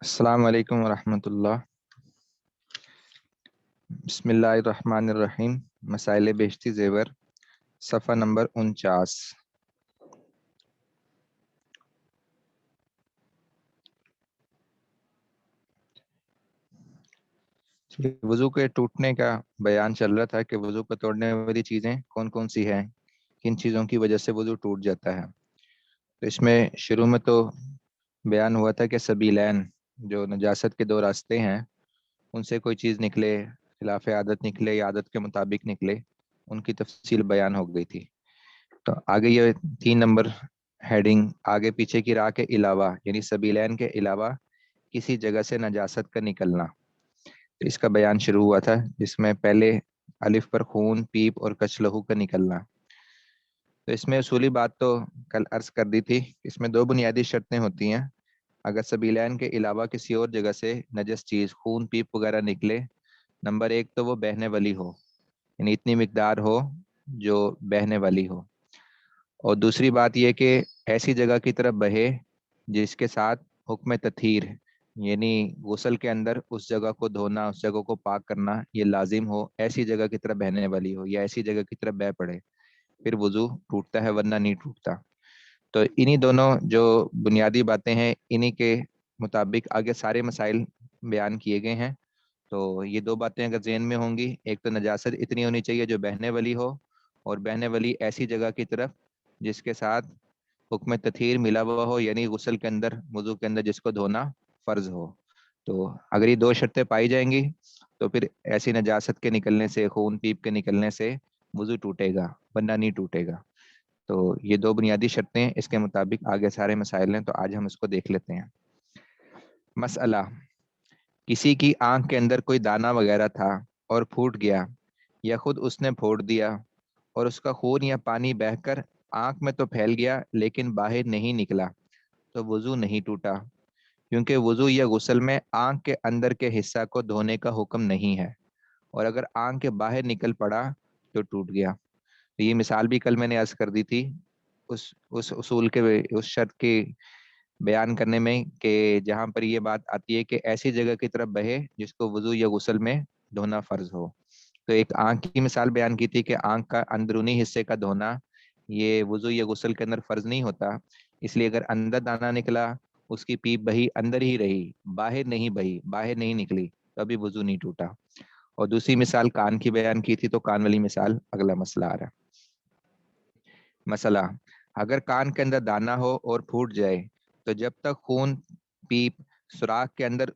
अस्सलाम वालेकुम वरहमतुल्लाह। बिस्मिल्लाहिर्रहमानिर्रहीम। मसाइल बेहश्ती ज़ेवर, सफ़ा नंबर 49। वज़ू के टूटने का बयान चल रहा था कि वज़ू को तोड़ने वाली चीज़ें कौन कौन सी हैं, किन चीज़ों की वजह से वज़ू टूट जाता है। तो इसमें शुरू में तो बयान हुआ था कि सबीलैन, जो नजासत के दो रास्ते हैं, उनसे कोई चीज़ निकले, खिलाफ आदत निकले या आदत के मुताबिक निकले, उनकी तफसील बयान हो गई थी। तो आगे ये 3 नंबर हेडिंग, आगे पीछे की राह के अलावा यानी सबीलैन के अलावा किसी जगह से नजासत का निकलना, तो इसका बयान शुरू हुआ था, जिसमें पहले अलिफ पर खून, पीप और कचलहू का निकलना। तो इसमें उसूली बात तो कल अर्ज कर दी थी। इसमें दो बुनियादी शर्तें होती हैं। अगर सबीलैन के अलावा किसी और जगह से नजस चीज़, खून, पीप वगैरह निकले, नंबर एक तो वो बहने वाली हो, यानी इतनी मिकदार हो जो बहने वाली हो, और दूसरी बात यह कि ऐसी जगह की तरफ बहे जिसके साथ हुक्म तथहीर, यानी गुस्ल के अंदर उस जगह को धोना, उस जगह को पाक करना ये लाजिम हो, ऐसी जगह की तरफ बहने वाली हो या ऐसी जगह की तरफ बह पड़े, फिर वजू टूटता है, वरना नहीं टूटता। तो इन्हीं दोनों जो बुनियादी बातें हैं, इन्हीं के मुताबिक आगे सारे मसाइल बयान किए गए हैं। तो ये दो बातें अगर ज़हन में होंगी, एक तो नजासत इतनी होनी चाहिए जो बहने वाली हो, और बहने वाली ऐसी जगह की तरफ जिसके साथ हुक्म तथहीर मिला हुआ हो, यानी गुस्ल के अंदर, वुजू के अंदर जिसको धोना फर्ज हो। तो अगर ये दो शर्तें पाई जाएंगी तो फिर ऐसी नजासत के निकलने से, खून पीप के निकलने से वुजू टूटेगा, वरना नहीं टूटेगा। तो ये दो बुनियादी शर्तें हैं, इसके मुताबिक आगे सारे मसाइल हैं, तो आज हम इसको देख लेते हैं। मसला, किसी की आंख के अंदर कोई दाना वगैरह था और फूट गया, या खुद उसने फोड़ दिया और उसका खून या पानी बहकर आंख में तो फैल गया लेकिन बाहर नहीं निकला, तो वुजू नहीं टूटा, क्योंकि वुजू या गुस्ल में आंख के अंदर के हिस्सा को धोने का हुक्म नहीं है, और अगर आंख के बाहर निकल पड़ा तो टूट गया। तो ये मिसाल भी कल मैंने अर्ज कर दी थी, उस उसूल के, उस शर्त के बयान करने में, कि जहाँ पर ये बात आती है कि ऐसी जगह की तरफ बहे जिसको वुजू या गुस्ल में धोना फर्ज हो। तो एक आंख की मिसाल बयान की थी कि आंख का अंदरूनी हिस्से का धोना ये वुजू या गुस्ल के अंदर फर्ज नहीं होता, इसलिए अगर अंदर दाना निकला, उसकी पीप बही, अंदर ही रही, बाहर नहीं बही, बाहर नहीं निकली, तो अभी वुजू नहीं टूटा। और दूसरी मिसाल कान की बयान की थी, तो कान वाली मिसाल अगला मसला आ रहा है। मसला, अगर कान के अंदर दाना हो और फूट जाए, तो जब तक खून, पीप सुराख के अंदर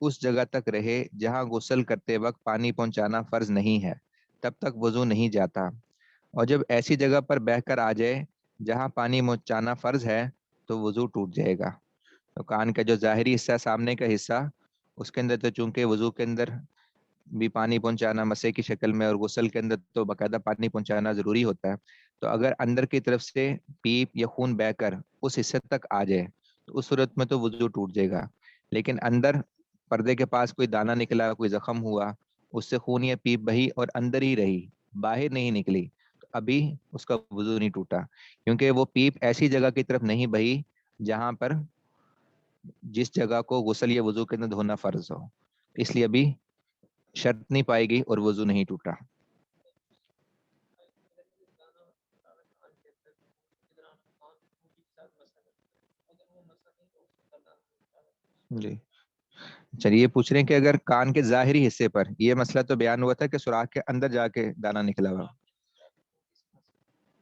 उस जगह तक रहे जहां गुस्ल करते वक्त पानी पहुंचाना फर्ज नहीं है, तब तक वजू नहीं जाता। और जब ऐसी जगह पर बहकर आ जाए जहां पानी पहुंचाना फर्ज है, तो वजू टूट जाएगा। तो कान का जो जाहिरी हिस्सा, सामने का हिस्सा, उसके अंदर तो चूंकि वजू के अंदर भी पानी पहुंचाना मसे की शक्ल में, और गुस्ल के अंदर तो बाकायदा पानी पहुंचाना जरूरी होता है, तो अगर अंदर की तरफ से पीप या खून बहकर उस हिस्से तक आ जाए, तो उस सूरत में तो वजू टूट जाएगा। लेकिन अंदर पर्दे के पास कोई दाना निकला, कोई जख्म हुआ, उससे खून या पीप बही और अंदर ही रही, बाहर नहीं निकली, तो अभी उसका वजू नहीं टूटा, क्योंकि वो पीप ऐसी जगह की तरफ नहीं बही जहां पर, जिस जगह को गुस्ल या वजू के अंदर धोना फर्ज हो, इसलिए अभी शर्त नहीं पाएगी और वजू नहीं टूटा। जी, चलिए, पूछ रहे हैं कि अगर कान के जाहिरी हिस्से पर, ये मसला तो बयान हुआ था कि सुराख के अंदर जाके दाना निकला हुआ।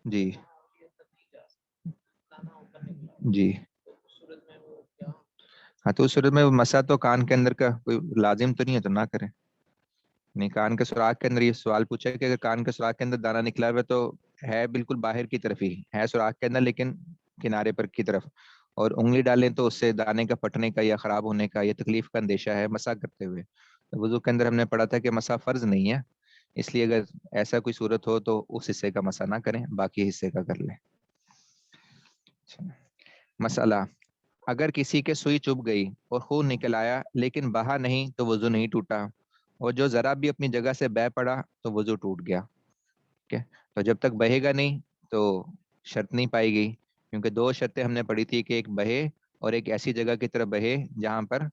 जी जी। हाँ, तो उस सूरत में वो मसा तो कान के अंदर का कोई लाजिम तो नहीं है, तो ना करें। नहीं, कान के सुराख के अंदर, ये सवाल पूछा है कि अगर कान के सुराख के अंदर दाना निकला हुआ है, तो है बिल्कुल बाहर की तरफ ही है, सुराख के अंदर लेकिन किनारे पर की तरफ, और उंगली डालें तो उससे दाने का फटने का या खराब होने का या तकलीफ का अंदेशा है मसा करते हुए। तो वुजू के अंदर हमने पढ़ा था कि मसा फर्ज नहीं है, इसलिए अगर ऐसा कोई सूरत हो तो उस हिस्से का मसा ना करें, बाकी हिस्से का कर लें। अच्छा। मसला, अगर किसी के सुई चुभ गई और खून निकल आया लेकिन बहा नहीं, तो वजू नहीं टूटा, और जो जरा भी अपनी जगह से बह पड़ा तो वजू टूट गया। ठीक है, तो जब तक बहेगा नहीं तो शर्त नहीं पाएगी, क्योंकि दो शर्तें हमने पढ़ी थी कि एक बहे और एक ऐसी जगह की तरफ बहे जहां पर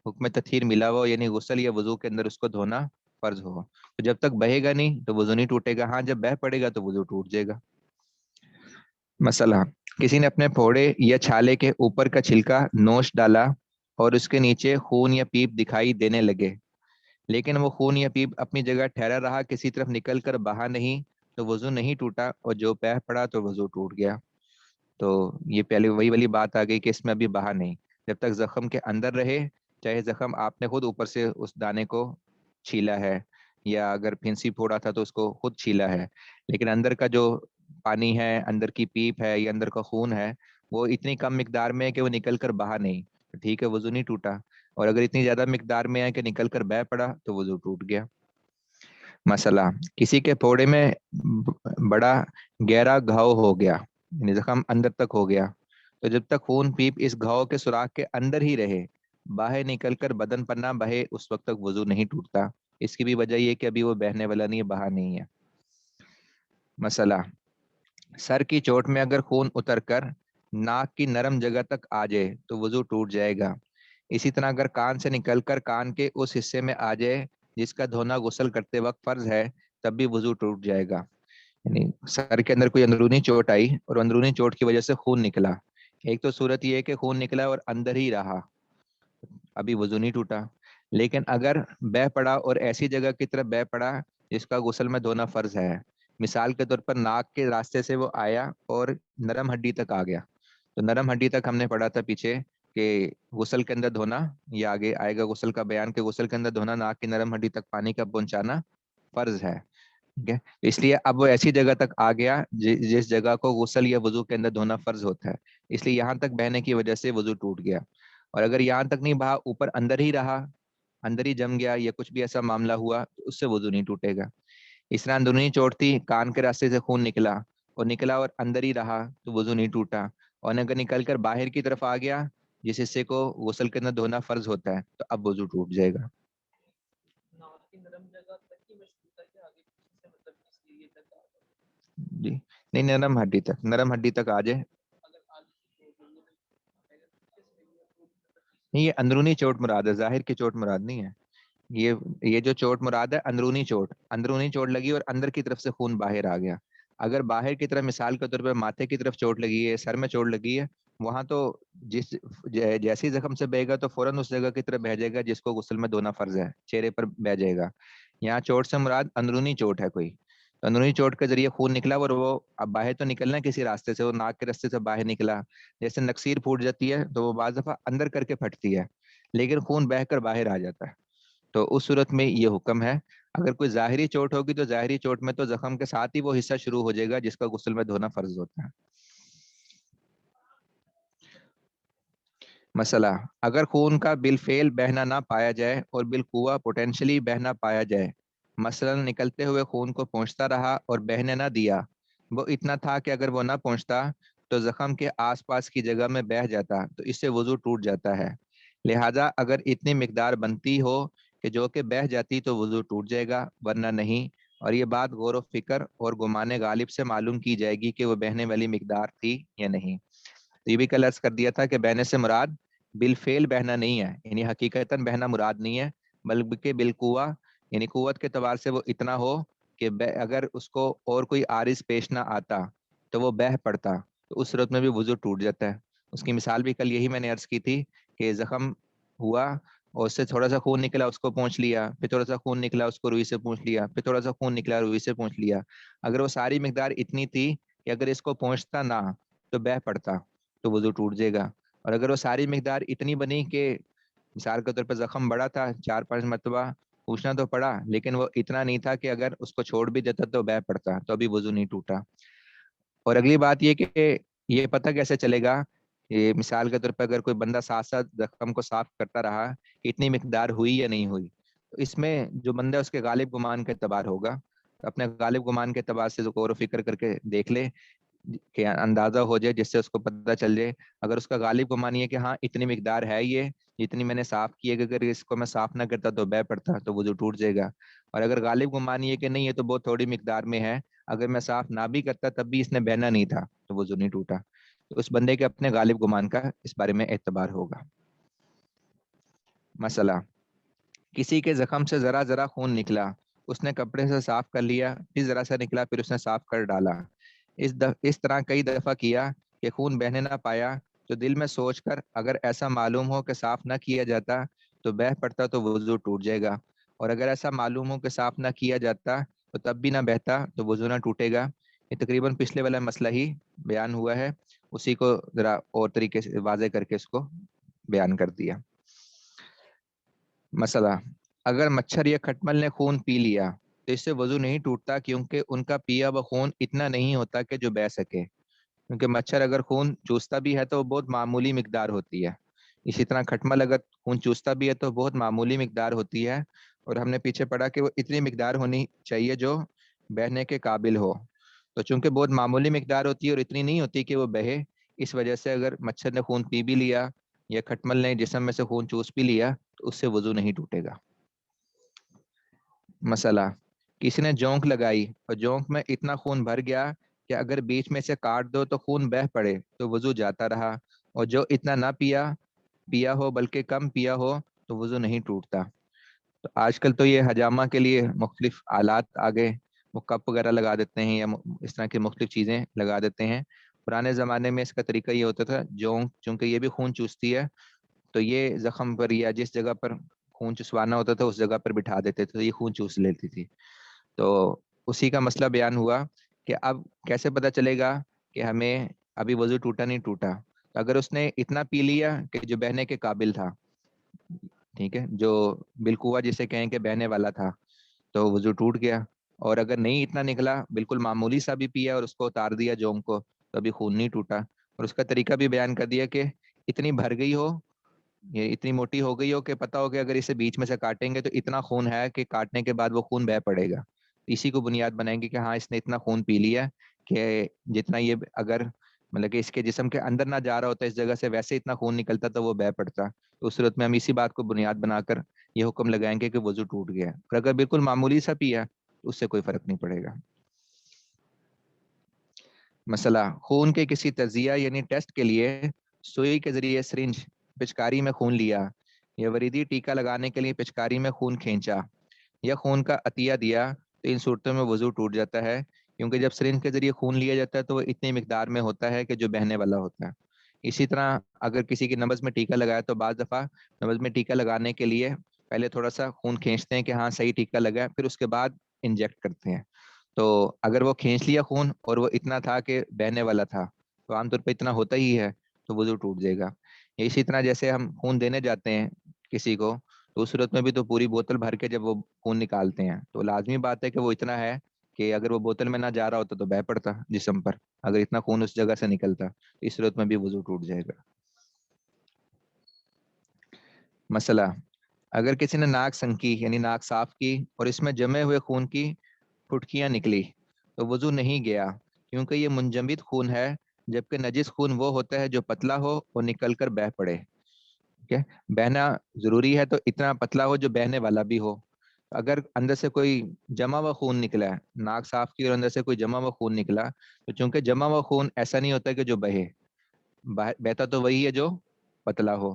حکم تطہیر ملا ہوا ہو، یعنی غسل یا وضو کے اندر اس کو دھونا فرض ہو، تو جب تک بہے گا نہیں تو وضو نہیں ٹوٹے گا، ہاں جب بہ پڑے گا تو وضو ٹوٹ جائے گا۔ مسئلہ، کسی نے اپنے پھوڑے یا چھالے کے اوپر کا چھلکا نوچ ڈالا اور اس کے نیچے خون یا پیپ دکھائی دینے لگے، لیکن وہ خون یا پیپ اپنی جگہ ٹھہرا رہا، کسی طرف نکل کر بہا نہیں، تو وضو نہیں ٹوٹا، اور جو بہ پڑا تو وضو ٹوٹ گیا۔ تو یہ پہلے وہی والی بات آ گئی کہ اس میں ابھی بہا نہیں، جب تک زخم کے اندر رہے، چاہے زخم آپ نے خود اوپر سے اس دانے کو چھیلا ہے، یا اگر پھنسی پھوڑا تھا تو اس کو خود چھیلا ہے، لیکن اندر کا جو پانی ہے، اندر کی پیپ ہے یا اندر کا خون ہے، وہ اتنی کم مقدار میں ہے کہ وہ نکل کر بہا نہیں، تو ٹھیک ہے، وضو نہیں ٹوٹا۔ اور اگر اتنی زیادہ مقدار میں ہے کہ نکل کر بہ پڑا تو وضو ٹوٹ گیا۔ مسئلہ، کسی کے پھوڑے میں بڑا گہرا گھاؤ ہو گیا، یعنی زخم اندر تک ہو گیا، تو جب تک خون پیپ اس گھاؤ کے سوراخ کے اندر ہی رہے، باہر نکل کر بدن پر نہ بہے، اس وقت تک وضو نہیں ٹوٹتا۔ اس کی بھی وجہ یہ کہ ابھی وہ بہنے والا نہیں ہے، بہا نہیں ہے۔ مسئلہ، سر کی چوٹ میں اگر خون اتر کر ناک کی نرم جگہ تک آ جائے تو وضو ٹوٹ جائے گا۔ اسی طرح اگر کان سے نکل کر کان کے اس حصے میں آ جائے جس کا دھونا غسل کرتے وقت فرض ہے، تب بھی وضو ٹوٹ جائے گا۔ یعنی سر کے اندر کوئی اندرونی چوٹ آئی اور اندرونی چوٹ کی وجہ سے خون نکلا، ایک تو صورت یہ ہے کہ خون نکلا اور اندر ہی رہا، ابھی وضو نہیں ٹوٹا، لیکن اگر بہ پڑا اور ایسی جگہ کی طرف بہ پڑا جس کا غسل میں دھونا فرض ہے، مثال کے طور پر ناک کے راستے سے وہ آیا اور نرم ہڈی تک آ گیا، تو نرم ہڈی تک ہم نے پڑھا تھا پیچھے کہ غسل کے اندر دھونا، یہ آگے آئے گا غسل کا بیان، کہ غسل کے اندر دھونا ناک کی نرم ہڈی تک پانی کا پہنچانا فرض ہے، ٹھیک ہے؟ اس لیے اب وہ ایسی جگہ تک آ گیا جس جگہ کو غسل یا وضو کے اندر دھونا فرض ہوتا ہے، اس لیے یہاں تک بہنے کی وجہ سے وضو ٹوٹ گیا۔ اور اگر یہاں تک نہیں بہا، اوپر اندر ہی رہا، اندر ہی جم گیا یا کچھ بھی ایسا معاملہ ہوا، تو اس سے وضو نہیں ٹوٹے گا۔ اس طرح اندرونی چوٹ تھی، کان کے راستے سے خون نکلا اور نکلا اور اندر ہی رہا تو وضو نہیں ٹوٹا، اور اگر نکل کر باہر کی طرف آ گیا جس حصے کو غسل کے اندر دھونا فرض ہوتا ہے، تو اب وضو ٹوٹ جائے گا۔ جی نہیں، نرم ہڈی تک، نرم ہڈی تک آ جائے، نہیں یہ اندرونی چوٹ مراد ہے، ظاہر کی چوٹ مراد نہیں ہے۔ یہ جو چوٹ مراد ہے اندرونی چوٹ، اندرونی چوٹ لگی اور اندر کی طرف سے خون باہر آ گیا۔ اگر باہر کی طرف مثال کے طور پہ ماتھے کی طرف چوٹ لگی ہے، سر میں چوٹ لگی ہے، وہاں تو جس جیسی زخم سے بہے گا تو فوراً اس جگہ کی طرف بہ جائے گا جس کو غسل میں دھونا فرض ہے، چہرے پر بہ جائے گا۔ یہاں چوٹ سے مراد اندرونی چوٹ ہے کوئی، تو اندرونی چوٹ کے ذریعے خون نکلا اور وہ اب باہر تو نکلنا کسی راستے سے، وہ ناک کے راستے سے باہر نکلا، جیسے نکسیر پھوٹ جاتی ہے تو وہ بعض دفعہ اندر کر کے پھٹتی ہے، لیکن خون بہ کر باہر آ جاتا ہے، تو اس صورت میں یہ حکم ہے۔ اگر کوئی ظاہری چوٹ ہوگی تو ظاہری چوٹ میں تو زخم کے ساتھ ہی وہ حصہ شروع ہو جائے گا جس کا غسل میں دھونا فرض ہوتا ہے۔ مسئلہ، اگر خون کا بالفعل بہنا نہ پایا جائے اور بالقوہ پوٹینشلی بہنا پایا جائے، مثلا نکلتے ہوئے خون کو پہنچتا رہا اور بہنے نہ دیا، وہ اتنا تھا کہ اگر وہ نہ پہنچتا تو زخم کے آس پاس کی جگہ میں بہہ جاتا، تو اس سے وضو ٹوٹ جاتا ہے۔ لہذا اگر اتنی مقدار بنتی ہو کہ جو کہ بہہ جاتی تو وضو ٹوٹ جائے گا، ورنہ نہیں، اور یہ بات غور و فکر اور گمان غالب سے معلوم کی جائے گی کہ وہ بہنے والی مقدار تھی یا نہیں۔ تو یہ بھی کل عرض کر دیا تھا کہ بہنے سے مراد بالفعل بہنا نہیں ہے، یعنی حقیقتاً بہنا مراد نہیں ہے، بلکہ بالقوہ، یعنی قوت کے اعتبار سے وہ اتنا ہو کہ اگر اس کو اور کوئی عارض پیش نہ آتا تو وہ بہہ پڑتا، تو اس صورت میں بھی وضو ٹوٹ جاتا ہے۔ اس کی مثال بھی کل یہی میں نے عرض کی تھی کہ زخم ہوا اور اس سے تھوڑا سا خون نکلا، اس کو پہنچ لیا، پھر تھوڑا سا خون نکلا، اس کو روئی سے پہنچ لیا، پھر تھوڑا سا خون نکلا، روئی سے پہنچ لیا۔ اگر وہ ساری مقدار اتنی تھی کہ اگر اس کو پہنچتا نہ تو بہہ پڑتا تو وضو ٹوٹ جائے گا، اور اگر وہ ساری مقدار اتنی بنی کہ مثال کے طور پر زخم بڑا تھا، 4-5 مرتبہ پوچھنا تو پڑا، لیکن وہ اتنا نہیں تھا کہ اگر اس کو چھوڑ بھی دیتا تو بہہ پڑتا، تو ابھی وضو نہیں ٹوٹا۔ اور اگلی بات یہ کہ یہ پتہ کیسے چلے گا، یہ مثال کے طور پر اگر کوئی بندہ ساتھ ساتھ زخم کو صاف کرتا رہا، اتنی مقدار ہوئی یا نہیں ہوئی، تو اس میں جو بندہ اس کے غالب گمان کا اعتبار ہوگا، اپنے غالب گمان کے اعتبار سے غور و فکر کر کے دیکھ لے کہ اندازہ ہو جائے، جس سے اس کو پتہ چل جائے۔ اگر اس کا غالب گمان یہ کہ ہاں اتنی مقدار ہے، یہ جتنی میں نے صاف کی ہے، کہ اگر اس کو میں صاف نہ کرتا تو بہہ پڑتا تو وضو ٹوٹ جائے گا۔ اور اگر غالب گمان یہ کہ نہیں، یہ تو بہت تھوڑی مقدار میں ہے، اگر میں صاف نہ بھی کرتا تب بھی اس نے بہنا نہیں تھا تو وضو نہیں ٹوٹا، تو اس بندے کے اپنے غالب گمان کا اس بارے میں اعتبار ہوگا۔ मसला, किसी के जख्म से जरा जरा खून निकला, उसने कपड़े से साफ कर लिया, फिर जरा सा निकला, फिर उसने साफ कर डाला। इस तरह कई दफा किया कि खून बहने ना पाया, तो दिल में सोचकर अगर ऐसा मालूम हो कि साफ ना किया जाता तो बह पड़ता तो वजू टूट जाएगा, और अगर ऐसा मालूम हो कि साफ ना किया जाता तो तब भी ना बहता तो वजू ना टूटेगा। ये तकरीबन पिछले वाला मसला ही बयान हुआ है, उसी को जरा और तरीके से वाजे करके इसको बयान कर दिया। मसला, अगर मच्छर या खटमल ने खून पी लिया तो इससे वजू नहीं टूटता, क्योंकि उनका पिया हुआ खून इतना नहीं होता कि जो बह सके। क्योंकि मच्छर अगर खून चूसता भी है तो वो बहुत मामूली मिकदार होती है, इसी तरह खटमल अगर खून चूसता भी है तो बहुत मामूली मिकदार होती है। और हमने पीछे पढ़ा कि वो इतनी मिकदार होनी चाहिए जो बहने के काबिल हो। तो चूंकि बहुत मामूली मिकदार होती है और इतनी नहीं होती कि वो बहे, इस वजह से अगर मच्छर ने खून पी भी लिया या खटमल ने जिस्म में से खून चूस भी लिया तो उससे वजू नहीं टूटेगा। मसला, किसी ने जोंक लगाई और जोंक में इतना खून भर गया कि अगर बीच में से काट दो तो खून बह पड़े तो वजू जाता रहा, और जो इतना ना पिया पिया हो बल्कि कम पिया हो तो वजू नहीं टूटता। तो आजकल तो ये हजामा के लिए मुख्तलिफ आलात आ गए, वो कप वगैरह लगा देते हैं या इस तरह की मुख्तलिफ चीज़ें लगा देते हैं। पुराने ज़माने में इसका तरीका ये होता था, जोंक चूंकि ये भी खून चूसती है तो ये जख्म पर या जिस जगह पर खून चुसवाना होता था उस जगह पर बिठा देते थे तो ये खून चूस लेती थी। तो उसी का मसला बयान हुआ कि अब कैसे पता चलेगा कि हमें अभी वजू टूटा नहीं टूटा। तो अगर उसने इतना पी लिया कि जो बहने के काबिल था, ठीक है, जो बिलकुवा जिसे कहें कि बहने वाला था, तो वजू टूट गया। और अगर नहीं इतना निकला, बिल्कुल मामूली सा भी पिया और उसको उतार दिया जोम को, तो अभी खून नहीं टूटा। और उसका तरीका भी बयान कर दिया कि इतनी भर गई हो, ये इतनी मोटी हो गई हो कि पता हो कि अगर इसे बीच में से काटेंगे तो इतना खून है कि काटने के बाद वो खून बह पड़ेगा। इसी को बुनियाद बनाएंगे कि हाँ इसने इतना खून पी लिया कि जितना ये अगर मतलब कि इसके जिस्म के अंदर ना जा रहा होता इस जगह से, वैसे इतना खून निकलता तो वो बह पड़ता। तो उस सूरत में हम इसी बात को बुनियाद बनाकर ये हुक्म लगाएंगे कि वजू टूट गया है। और अगर बिल्कुल मामूली सा पिया तो उससे कोई फर्क नहीं पड़ेगा। मसला, खून के किसी तजिया यानी टेस्ट के लिए सुई के जरिए सिरिंज पिचकारी में खून लिया, या वरीदी टीका लगाने के लिए पिचकारी में खून खींचा, या खून का अतिया दिया, तो इन सूरतों में वजू टूट जाता है। क्योंकि जब सिरिंज के जरिए खून लिया जाता है तो वो इतनी मिकदार में होता है कि जो बहने वाला होता है। इसी तरह अगर किसी की नब्ज में टीका लगाया तो बाज दफ़ा नब्ज में टीका लगाने के लिए पहले थोड़ा सा खून खींचते हैं कि हाँ सही टीका लगा है, फिर उसके बाद इंजेक्ट करते हैं। तो अगर वो खींच लिया खून और वो इतना था कि बहने वाला था, तो आमतौर पर इतना होता ही है, तो वजू टूट जाएगा। इसी तरह जैसे हम खून देने जाते हैं किसी को, तो उस सूरत में भी तो पूरी बोतल भर के जब वो खून निकालते हैं तो लाजमी बात है कि वो इतना है कि अगर वो बोतल में ना जा रहा होता तो बह पड़ता जिस्म पर, अगर इतना खून उस जगह से निकलता तो इस सूरत में भी वजू टूट जाएगा। मसला, अगर किसी ने नाक संकी यानी नाक साफ की और इसमें जमे हुए खून की फुटकियां निकली तो वजू नहीं गया, क्योंकि ये मुंजमद खून है, जबकि नजिस खून वो होता है जो पतला हो और निकल कर बह पड़े। ठीक है, बहना जरूरी है तो इतना पतला हो जो बहने वाला भी हो। अगर अंदर से कोई जमा हुआ खून निकला है, नाक साफ की और अंदर से कोई जमा हुआ खून निकला, तो चूंकि जमा हुआ खून ऐसा नहीं होता कि जो बहे, बहता तो वही है जो पतला हो,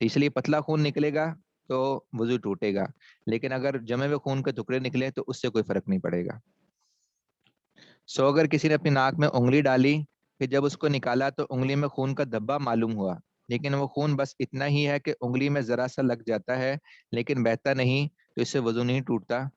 तो इसलिए पतला खून निकलेगा तो वजू टूटेगा। लेकिन अगर जमे हुए खून के टुकड़े निकले तो उससे कोई फर्क नहीं पड़ेगा। सो अगर किसी ने अपनी नाक में उंगली डाली, फिर जब उसको निकाला तो उंगली में खून का धब्बा मालूम हुआ, लेकिन वो खून बस इतना ही है कि उंगली में जरा सा लग जाता है लेकिन बहता नहीं, तो इससे वजू नहीं टूटता।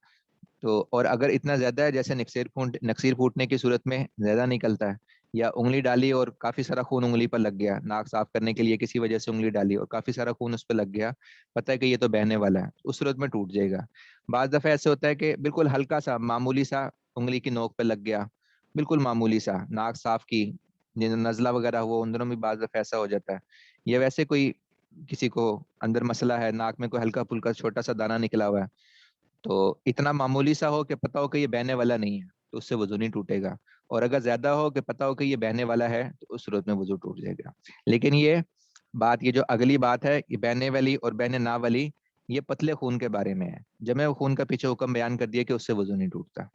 तो और अगर इतना ज्यादा है, जैसे नक्सीर फूटने की सूरत में ज्यादा निकलता है, या उंगली डाली और काफी सारा खून उंगली पर लग गया, नाक साफ करने के लिए किसी वजह से उंगली डाली और काफी सारा खून उस पर लग गया, पता है कि ये तो बहने वाला है, उस सूरत में टूट जाएगा। बाज दफा ऐसे होता है कि बिल्कुल हल्का सा मामूली सा उंगली की नोक पे लग गया, बिल्कुल मामूली सा, नाक साफ की, नजला वगैरह हुआ, उन दोनों में बाज दफा ऐसा हो जाता है। या वैसे कोई किसी को अंदर मसला है, नाक में कोई हल्का फुल्का छोटा सा दाना निकला हुआ है, तो इतना मामूली सा हो कि पता हो कि ये बहने वाला नहीं है, तो उससे वजू नहीं टूटेगा। और अगर ज्यादा हो कि पता हो कि ये बहने वाला है तो उस सूरत में वजू टूट जाएगा। लेकिन ये जो अगली बात है, ये बहने वाली और बहने ना वाली, ये पतले खून के बारे में है। जमे हुए खून का पीछे हुक्म बयान कर दिया कि उससे वजू नहीं टूटता।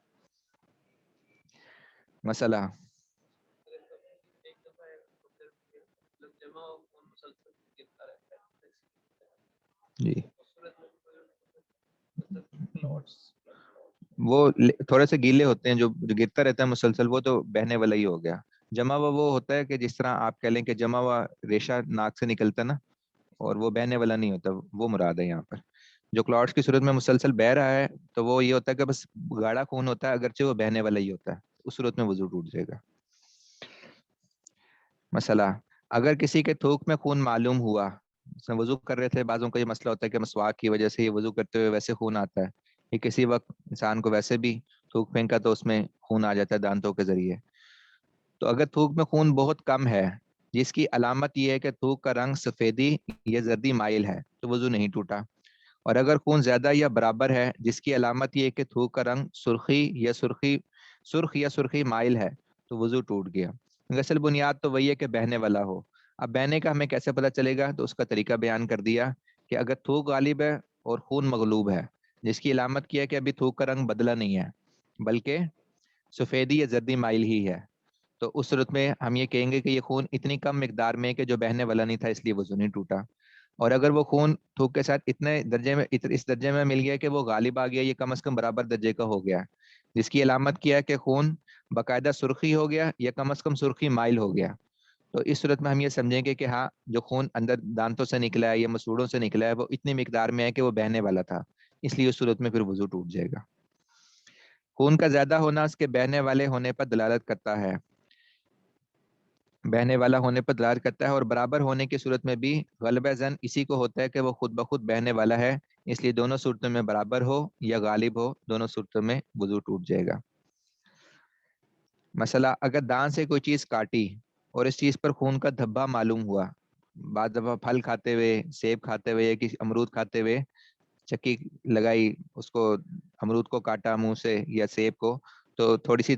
मसला, जी وہ تھوڑے سے گیلے ہوتے ہیں، جو گرتا رہتا ہے مسلسل، وہ تو بہنے والا ہی ہو گیا۔ جمع ہوا وہ ہوتا ہے کہ جس طرح آپ کہہ لیں کہ جمع ہوا ریشہ ناک سے نکلتا نا، اور وہ بہنے والا نہیں ہوتا، وہ مراد ہے یہاں پر۔ جو کلاٹس کی صورت میں مسلسل بہ رہا ہے تو وہ یہ ہوتا ہے کہ بس گاڑا خون ہوتا ہے، اگرچہ وہ بہنے والا ہی ہوتا ہے، اس صورت میں وضو ٹوٹ جائے گا۔ مسئلہ، اگر کسی کے تھوک میں خون معلوم ہوا، اس میں وضو کر رہے تھے، بعضوں کا یہ مسئلہ ہوتا ہے کہ مسواک کی وجہ سے یہ وضو کرتے ہوئے ویسے خون آتا ہے، یہ کسی وقت انسان کو ویسے بھی تھوک پھینکا تو اس میں خون آ جاتا ہے دانتوں کے ذریعے، تو اگر تھوک میں خون بہت کم ہے، جس کی علامت یہ ہے کہ تھوک کا رنگ سفیدی یا زردی مائل ہے، تو وضو نہیں ٹوٹا۔ اور اگر خون زیادہ یا برابر ہے، جس کی علامت یہ ہے کہ تھوک کا رنگ سرخ یا سرخی مائل ہے، تو وضو ٹوٹ گیا۔ اصل بنیاد تو وہی ہے کہ بہنے والا ہو۔ اب بہنے کا ہمیں کیسے پتہ چلے گا؟ تو اس کا طریقہ بیان کر دیا کہ اگر تھوک غالب ہے اور خون مغلوب ہے، جس کی علامت کیا ہے کہ ابھی تھوک کا رنگ بدلا نہیں ہے بلکہ سفیدی یا زردی مائل ہی ہے، تو اس صورت میں ہم یہ کہیں گے کہ یہ خون اتنی کم مقدار میں کہ جو بہنے والا نہیں تھا، اس لیے وضو نہیں ٹوٹا۔ اور اگر وہ خون تھوک کے ساتھ اتنے درجے میں اس درجے میں مل گیا کہ وہ غالب آ گیا، یہ کم از کم برابر درجے کا ہو گیا، جس کی علامت کیا ہے کہ خون باقاعدہ سرخی ہو گیا یا کم از کم سرخی مائل ہو گیا، تو اس صورت میں ہم یہ سمجھیں گے کہ ہاں، جو خون اندر دانتوں سے نکلا ہے یا مسوڑوں سے نکلا ہے، وہ اتنی مقدار میں ہے کہ وہ بہنے والا تھا، اس لیے اس صورت میں پھر وضو ٹوٹ جائے گا۔ خون کا زیادہ ہونا اس کے بہنے والے ہونے پر دلالت کرتا ہے، بہنے والا ہونے پر دلالت کرتا ہے، اور برابر ہونے کی صورت میں بھی غلبہ زن اسی کو ہوتا ہے کہ وہ خود بخود بہنے والا ہے، اس لیے دونوں صورتوں میں برابر ہو یا غالب ہو، دونوں صورتوں میں وضو ٹوٹ جائے گا۔ مسئلہ، اگر دان سے کوئی چیز کاٹی اور اس چیز پر خون کا دھبا معلوم ہوا، بعض دفعہ پھل کھاتے ہوئے، سیب کھاتے ہوئے یا کسی امرود کھاتے ہوئے چکی لگائی، اس کو امرود کو کاٹا منہ سے یا سیب کو، تو تھوڑی سی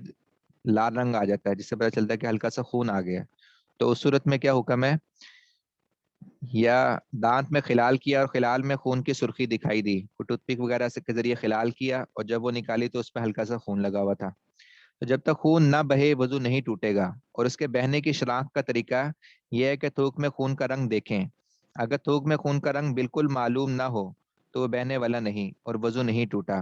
لال رنگ آ جاتا ہے، جس سے پتہ چلتا ہے کہ ہلکا سا خون آ گیا، تو اس صورت میں کیا حکم ہے؟ یا دانت میں خلال کیا اور خلال میں خون کی سرخی دکھائی دی، ٹوتھ پک وغیرہ سے کے ذریعے خلال کیا اور جب وہ نکالی تو اس پہ ہلکا سا خون لگا ہوا تھا، تو جب تک خون نہ بہے وضو نہیں ٹوٹے گا۔ اور اس کے بہنے کی شناخت کا طریقہ یہ ہے کہ تھوک میں خون کا رنگ دیکھیں، اگر تھوک میں خون کا رنگ بالکل معلوم نہ ہو تو وہ بہنے والا نہیں اور وضو نہیں ٹوٹا۔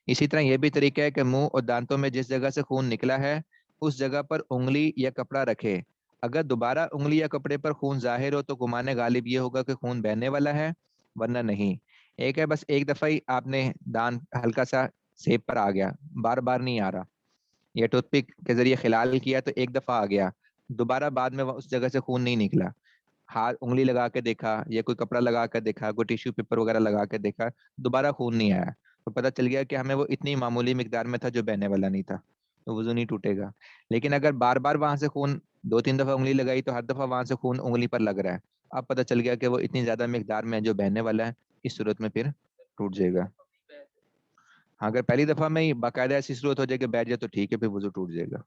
اسی طرح یہ بھی طریقہ ہے کہ منہ اور دانتوں میں جس جگہ سے خون نکلا ہے اس جگہ پر انگلی یا کپڑا رکھے، اگر دوبارہ انگلی یا کپڑے پر خون ظاہر ہو تو گمان غالب یہ ہوگا کہ خون بہنے والا ہے، ورنہ نہیں۔ ایک ہے بس ایک دفعہ ہی آپ نے دان ہلکا سا سیب پر آ گیا، بار بار نہیں آ رہا، یا ٹوتھ پک کے ذریعے خلال کیا تو ایک دفعہ آ گیا، دوبارہ بعد میں اس جگہ سے خون نہیں نکلا، ہاتھ انگلی لگا کے دیکھا یا کوئی کپڑا لگا کے دیکھا، کوئی ٹیشو پیپر وغیرہ لگا کے دیکھا، دوبارہ خون نہیں آیا، تو پتہ چل گیا کہ ہمیں وہ اتنی معمولی مقدار میں تھا جو بہنے والا نہیں تھا، تو وضو نہیں ٹوٹے گا۔ لیکن اگر بار بار وہاں سے خون، دو تین دفعہ انگلی لگائی تو ہر دفعہ وہاں سے خون انگلی پر لگ رہا ہے، اب پتہ چل گیا کہ وہ اتنی زیادہ مقدار میں جو بہنے والا ہے، اس صورت میں پھر ٹوٹ جائے گا۔ ہاں، اگر پہلی دفعہ میں ہی باقاعدہ ایسی صورت ہو جائے کہ بیٹھ جائے تو ٹھیک ہے، پھر وضو ٹوٹ جائے گا۔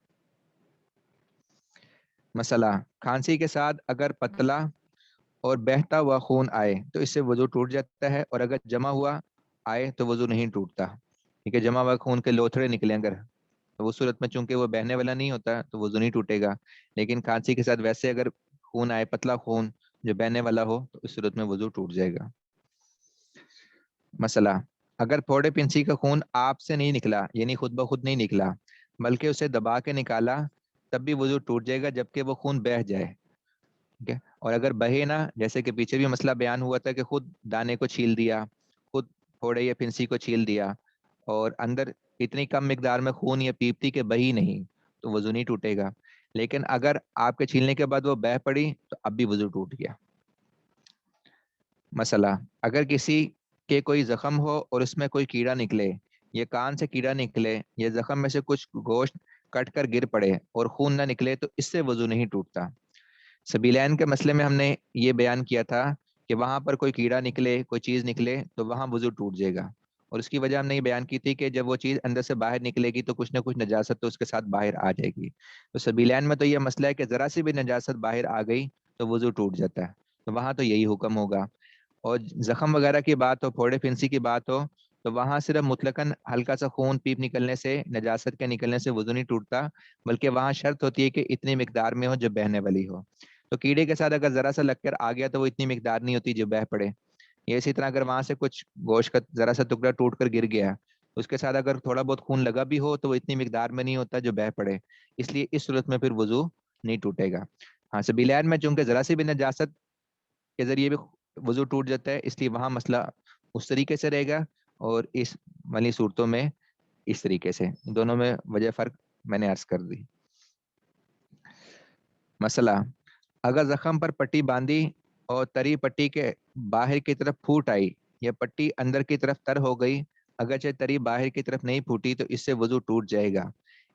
مسئلہ، کھانسی کے ساتھ اگر پتلا اور بہتا ہوا خون آئے تو اس سے وضو ٹوٹ جاتا ہے، اور اگر جمع ہوا آئے تو وضو نہیں ٹوٹتا، کیونکہ جمع ہوا خون کے لوتھڑے نکلیں اگر، تو اس صورت میں چونکہ وہ بہنے والا نہیں ہوتا تو وضو نہیں ٹوٹے گا، لیکن کھانسی کے ساتھ ویسے اگر خون آئے، پتلا خون جو بہنے والا ہو، تو اس صورت میں وضو ٹوٹ جائے گا۔ مسئلہ، اگر پھوڑے پنسی کا خون آپ سے نہیں نکلا، یعنی خود بخود نہیں نکلا بلکہ اسے دبا کے نکالا، تب بھی وضو ٹوٹ جائے گا جبکہ وہ خون بہہ جائے، ٹھیک ہے؟ اور اگر بہے نا، جیسے کہ پیچھے بھی مسئلہ بیان ہوا تھا کہ خود دانے کو چھیل دیا، خود پھوڑے یا پنسی کو چھیل دیا اور اندر اتنی کم مقدار میں خون یا پیپتی کے بہی نہیں، تو وضو نہیں ٹوٹے گا، لیکن اگر آپ کے چھیلنے کے بعد وہ بہہ پڑی تو اب بھی وضو ٹوٹ گیا۔ مسئلہ، اگر کسی کے کوئی زخم ہو اور اس میں کوئی کیڑا نکلے، یا کان سے کیڑا نکلے یا زخم میں سے کچھ گوشت کٹ کر گر پڑے اور خون نہ نکلے تو اس سے وضو نہیں ٹوٹتا۔ سبیلین کے مسئلے میں ہم نے یہ بیان کیا تھا کہ وہاں پر کوئی کیڑا نکلے، کوئی چیز نکلے تو وہاں وضو ٹوٹ جائے گا، اور اس کی وجہ ہم نے یہ بیان کی تھی کہ جب وہ چیز اندر سے باہر نکلے گی تو کچھ نہ کچھ نجاست تو اس کے ساتھ باہر آ جائے گی، تو سبیلین میں تو یہ مسئلہ ہے کہ ذرا سی بھی نجاست باہر آ گئی تو وضو ٹوٹ جاتا ہے، تو وہاں تو یہی حکم ہوگا۔ اور زخم وغیرہ کی بات ہو، پھوڑے پھنسی کی بات ہو، تو وہاں صرف مطلقاً ہلکا سا خون پیپ نکلنے سے، نجاست کے نکلنے سے وضو نہیں ٹوٹتا، بلکہ وہاں شرط ہوتی ہے کہ اتنی مقدار میں ہو جو بہنے والی ہو۔ تو کیڑے کے ساتھ اگر ذرا سا لگ کر آ گیا تو وہ اتنی مقدار نہیں ہوتی جو بہہ پڑے، یہ اسی طرح اگر وہاں سے کچھ گوشت کا ذرا سا ٹکڑا ٹوٹ کر گر گیا उसके साथ अगर थोड़ा बहुत खून लगा भी हो तो वो इतनी मिकदार में नहीं होता जो बह पड़े, इसलिए इस सूरत में फिर वजू नहीं टूटेगा। हाँ, सबीलैन में चूंकि जरा सी भी नजासत के जरिए भी वजू टूट जाता है, इसलिए वहां मसला उस तरीके से रहेगा, और इस वाली सूरतों में इस तरीके से। दोनों में वजह फ़र्क मैंने अर्ज कर दी। मसला, अगर जख्म पर पट्टी बांधी और तरी पट्टी के बाहर की तरफ फूट आई या पट्टी अंदर की तरफ तर हो गई, अगरचे तरी बाहर की तरफ नहीं फूटी, तो इससे वजू टूट जाएगा,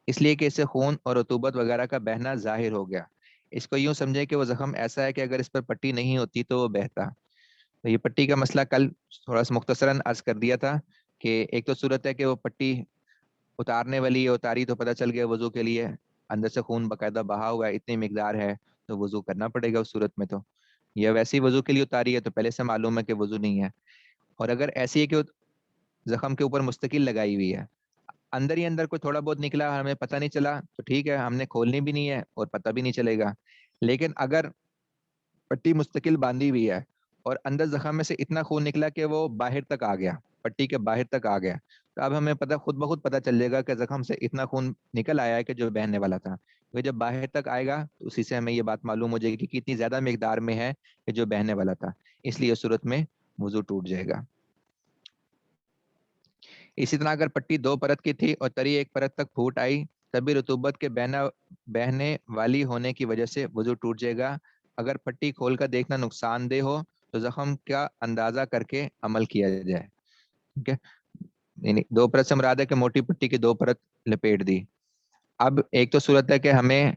इसलिए कि इससे खून और रतूबत वगैरह का बहना जाहिर हो गया। इसको यूं समझे कि वो जख्म ऐसा है कि अगर इस पर पट्टी नहीं होती तो वो बहता। तो ये पट्टी का मसला कल थोड़ा सा मुख्तसरन अर्ज कर दिया था कि एक तो सूरत है कि वो पट्टी उतारने वाली है, उतारी तो पता चल गया वजू के लिए अंदर से खून बकायदा बहा हुआ है, इतनी मिकदार है, तो वजू करना पड़ेगा उस सूरत में। तो यह वैसे ही वजू के लिए उतारी है तो पहले से मालूम है कि वजू नहीं है। और अगर ऐसी है कि जख्म के ऊपर मुस्तकिल लगाई हुई है, अंदर ही अंदर कोई थोड़ा बहुत निकला हमें पता नहीं चला तो ठीक है, हमने खोलनी भी नहीं है और पता भी नहीं चलेगा। लेकिन अगर पट्टी मुस्तकिल बांधी हुई है और अंदर जख्म में से इतना खून निकला कि वो बाहर तक आ गया, पट्टी के बाहर तक आ गया, तो अब हमें पता खुद ब खुद पता चल जाएगा कि जख्म से इतना खून निकल आया है कि जो बहने वाला था। वो जब बाहर तक आएगा तो उसी से हमें ये बात मालूम हो जाएगी कि कितनी ज्यादा मिकदार में है कि जो बहने वाला था, इसलिए उस सूरत में वजू टूट जाएगा। इसी तरह अगर पट्टी दो परत की थी और तरी एक परत तक फूट आई, तभी रतूबत के बहने वाली होने की वजह से वजू टूट जाएगा। अगर पट्टी खोलकर देखना नुकसानदेह हो तो जख्म का अंदाजा करके अमल किया जाए। ठीक है, यानी दो परत से मुराद है कि मोटी पट्टी की दो परत लपेट दी। अब एक तो सूरत है कि हमें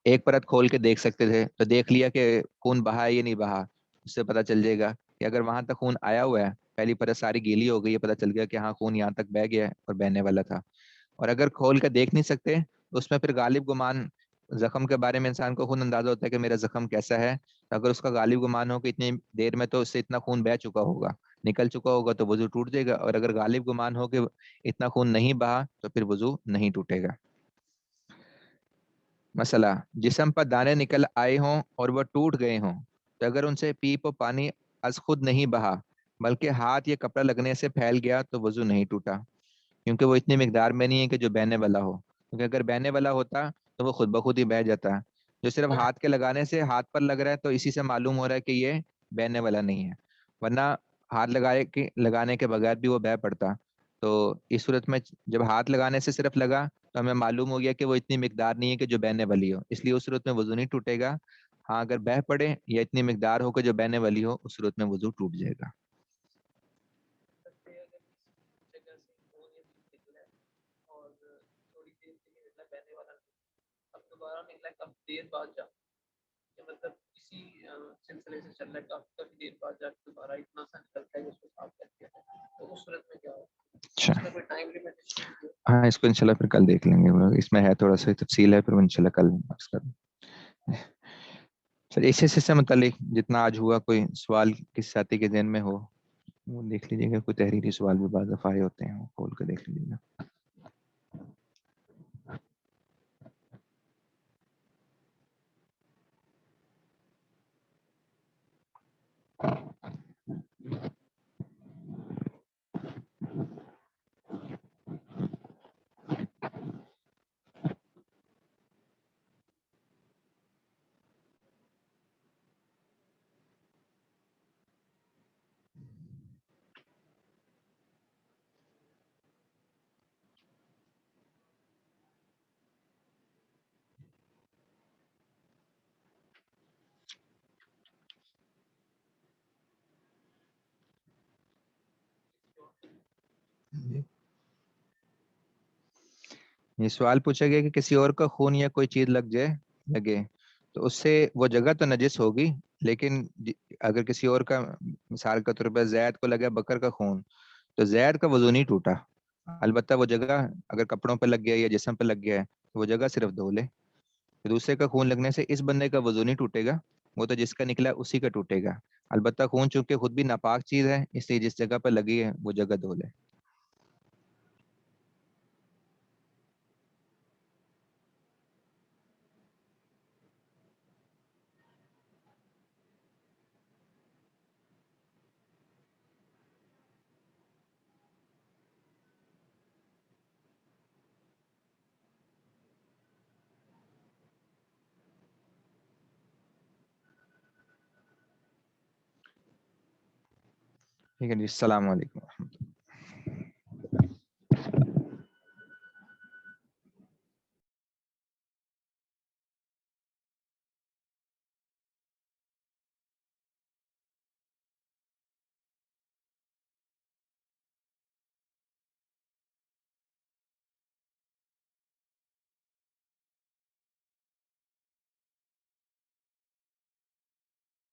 एक परत खोल के देख सकते थे, तो देख लिया कि खून बहा है या नहीं बहा, उससे पता चल जाएगा कि अगर वहां तक खून आया हुआ है, पहली परत सारी गीली हो गई है, पता चल गया कि हाँ खून यहाँ तक बह गया है और बहने वाला था। और अगर खोल कर देख नहीं सकते तो उसमें फिर गालिब गुमान, जख्म के बारे में इंसान को खुद अंदाजा होता है कि मेरा जख्म कैसा है, तो अगर उसका गालिब गुमान हो कि इतनी देर में तो उससे इतना खून बह चुका होगा, निकल चुका होगा, तो वजू टूट जाएगा। और अगर गालिब गुमान हो कि इतना खून नहीं बहा तो फिर वजू नहीं टूटेगा। मसला, जिस्म पर दाने निकल आए हों और वह टूट गए हों, तो अगर उनसे पीप और पानी अज खुद नहीं बहा बल्कि हाथ या कपड़ा लगने से फैल गया, तो वजू नहीं टूटा, क्योंकि वो इतनी मिकदार में नहीं है कि जो बहने वाला हो। क्योंकि अगर बहने वाला होता तो वो खुद ब खुद ही बह जाता। जो सिर्फ हाथ के लगाने से हाथ पर लग रहा है, तो इसी से मालूम हो रहा है कि ये बहने वाला नहीं है, वरना हाथ लगाने के बगैर भी वो बह पड़ता। तो इस सूरत में जब हाथ लगाने से सिर्फ लगा तो हमें मालूम हो गया कि वो इतनी मिकदार नहीं है कि जो बहने वाली हो, इसलिए उस सूरत में वजू नहीं टूटेगा। हाँ, अगर बह पड़े या इतनी मिकदार हो कि जो बहने वाली हो, उस सूरत में वजू टूट जाएगा। अच्छा, हाँ इसको इंशाल्लाह फिर कल देख लेंगे, इसमें है थोड़ा सा तफसील है, फिर वो इंशाल्लाह कल बात कर। चलिए, इसी से मुतालिक जितना आज हुआ, कोई सवाल किस साथी के ذहन में हो वो देख लीजिएगा, कोई तहरीरी सवाल भी बाज़ दफ़ा आए होते हैं, वो खोल कर देख लीजिएगा। ये सवाल पूछा गया कि किसी और का खून या कोई चीज लगे तो उससे वो जगह तो नजिस होगी, लेकिन अगर किसी और का, मिसाल के तौर पर जैद को लगा बकर का खून, तो जैद का वजू नहीं टूटा। अलबत्ता वो जगह अगर कपड़ों पे लग गया या जिस्म पे लग गया है तो वो जगह सिर्फ धो ले। तो दूसरे का खून लगने से इस बंदे का वजू नहीं टूटेगा, वो तो जिसका निकला उसी का टूटेगा। अलबत्ता खून चूंकि खुद भी नापाक चीज है, इसलिए जिस जगह पर लगी है वो जगह धो ले। ٹھیک ہے جی، السلام علیکم۔